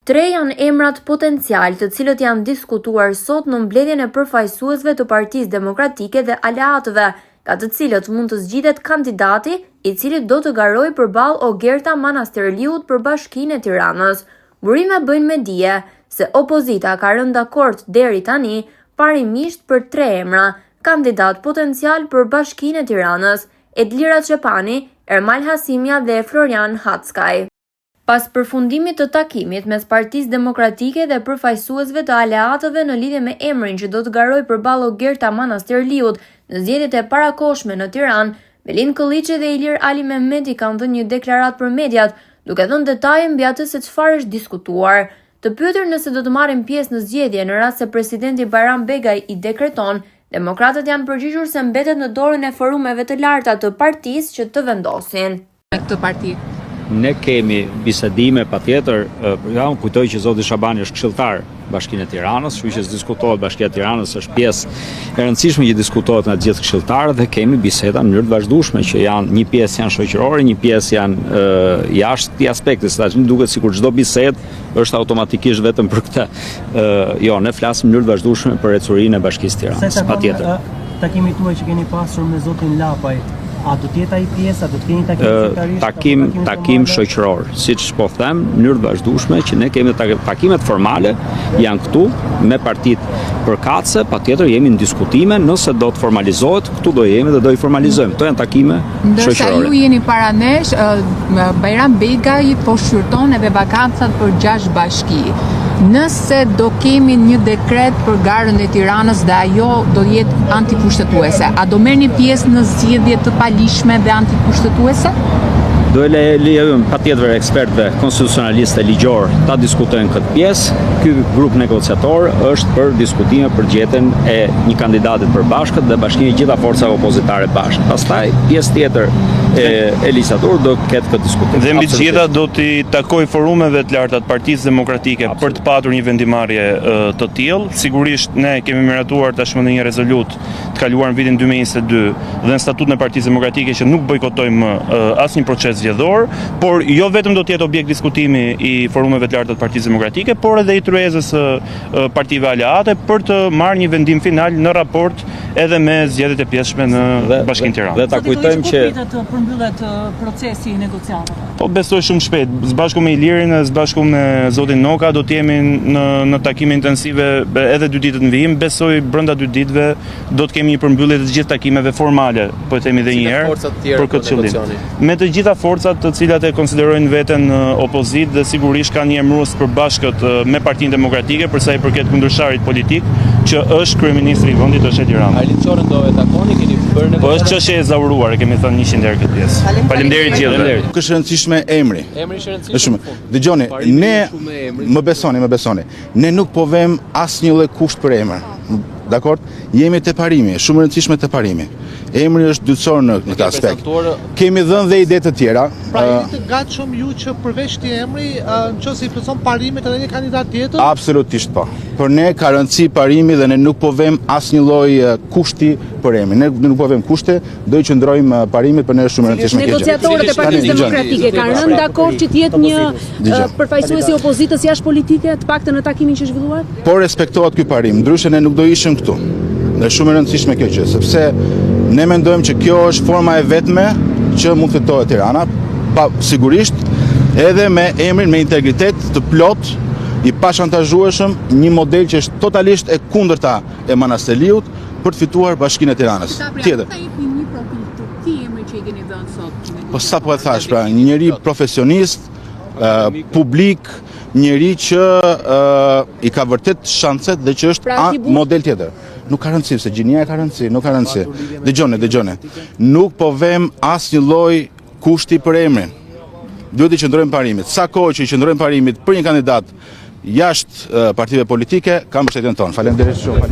Tre janë emrat potencial të cilët janë diskutuar sot në mbledhjen e përfaqësuesve të Partisë Demokratike dhe aleatëve, nga të cilët mund të zgjidhet kandidati i cili do të garojë përballë Ogerta Manasterliut për Bashkinë e Tiranës. Burime bëjnë me dije se opozita ka rënë dakord deri tani parimisht për tre emra, kandidat potencial për Bashkinë e Tiranës: Edlira Çepani, Ermal Hasimja dhe Florian Hackaj. Pas përfundimit të takimit mes Partisë Demokratike dhe përfaqësuesve të aleatëve në lidhje me emrin që do të garojë përballë Ogerta Manasterliut në zgjedhjet e parakohshme në Tiranë, Melin Kolliçi dhe Ilir Ali Mehmeti kanë dhënë një deklaratë për mediat, duke dhënë detaje mbi atë se çfarë është diskutuar. Të pyetur nëse do të marrin pjesë në zgjedhje në rast se presidenti Bayram Begaj i dekreton, demokratët janë përgjigjur se mbetet në dorën e forumeve të larta të partisë që të vendosin. Këtë parti. Ne kemi bisedime patjetër, unë kujtoj që zoti Shabani është këshilltar Bashkinë e Tiranës, kështu që diskutohet Bashkia e Tiranës është pjesë e rëndësishme që diskutohet në të gjithë këshilltarët dhe kemi biseda në mënyrë të vazhdueshme që janë një pjesë janë shoqërore, një pjesë janë jashtë këtij aspekti, se tashmë duket sikur çdo bisedë është automatikisht vetëm për këtë. Jo, ne flasim në mënyrë të vazhdueshme për ecurinë e Bashkisë së Tiranës, patjetër. Takimi tuaj që keni pasur me zotin Lapaj, a do të jetë ai pjesë, a do të keni takim takim shoqëror, siç po them, në mënyrë të vazhdueshme që ne kemi takimet formale janë këtu me partitë përkatëse, patjetër jemi në diskutime, nëse do të formalizohet, këtu do jemi dhe do i formalizojmë. Këto janë takime shoqërore. Ndërsa ju jeni paranesh, Bayram Begaj po shqyrton edhe vakancat për 6 bashki. Nëse do kemi një dekret për garën e Tiranës dhe ajo do jetë antikushtetuese, a do merrni pjesë në zgjedhje të palishme dhe antikushtetuese? Do e lejojmë patjetër ekspertëve konstitucionalistë ligjor ta diskutojnë këtë pjesë. Ky grup negociator është për diskutime për gjetjen e një kandidati të përbashkët dhe bashkimi i gjitha forcave opozitare bashkë. Pastaj pjesë tjetër e ligjaturës do ketë këtë diskutim. Dhe mbi të gjitha do t'i takoj forumeve të larta të Partisë Demokratike për të patur një vendimarrje të tillë. Sigurisht ne kemi miratuar tashmë në një rezolut të kaluar në vitin 2022 dhe në statutën e Partisë Demokratike që nuk bojkotojmë asnjë proces zgjedhor, por jo vetëm do të jetë objekt diskutimi i forumeve të larta të Partisë Demokratike, por edhe i tryezës partive aleate për të marrë një vendim final në raport edhe me zgjedhjet e pjesshme në Bashkinë Tiranë. Dhe ta kujtojmë që përmbyllet procesi i negociatave. Po besoj shumë shpejt, së bashku me Ilirin, së bashku me zotin Noka do të jemi në takime intensive edhe 2 ditë në vijim. Besoj brenda 2 ditëve do të kemi një përmbyllje të gjithë takimeve formale, po e themi edhe një herë për këtë qëllim. Me të gjitha forcat të cilat e konsiderojnë veten opozit dhe sigurisht kanë një emërues përbashkët me Partinë Demokratike për sa i përket kundërsharit politik, që është kryeministri i vendit është Edi Rama. Arlin Çorën do e takoni, keni bërë negociata? Po është çështje e zauruar, e kemi thënë 100 herë këtë pjesë. Faleminderit gjithëve. Nuk është rëndësishme emri. Emri është rëndësishëm. Dëgjoni, ne më besoni. Ne nuk po vëm asnjë lloj kusht për emër. Dakor? Jemi te parimi, shumë rëndësishme te parimi. Emri është dytësor në këtë aspekt. Kemi dhënë dhe ide të tjera. Pra jeni të gatshëm ju që përveç këtij emri, nëse i plotson parimet edhe një kandidat tjetër? Absolutisht po. Për ne ka rëndësi parimi dhe ne nuk po vëm asnjë lloj kushti për emrin. Ne nuk po vëm kushte, do i qëndrojmë parimit, për ne është shumë rëndësishme. Negociatorët e Partisë Demokratike kanë rënë dakord që të jetë një përfaqësues i opozitës jashtë politike, të paktën në takimin që zhvilluar? Po respektohet ky parim, ndryshe ne nuk do ishim këtu. Dhe shumë e rëndësishme kjo gjë, sepse ne mendojmë që kjo është forma e vetme që mund të fitohet Tirana, pa sigurisht edhe me emrin me integritet të plot, i pashantazhueshëm, një model që është totalisht e kundërta e Manasterliut për të fituar Bashkinë e Tiranës. Tjetër. Po sa po e thash, pra, një njeri profesionist, publik, njeri që i ka vërtet shanset dhe që është model tjetër. Nuk ka rëndësi, se gjinia e ka rëndësi, nuk ka rëndësi. Dëgjone. Nuk po vëm asnjë lloj kushti për emrin. Duhet i qëndrojmë parimit. Sa kohë që i qëndrojmë parimit për një kandidat jashtë partive politike, kam mbështetjen tonë. Faleminderit shumë.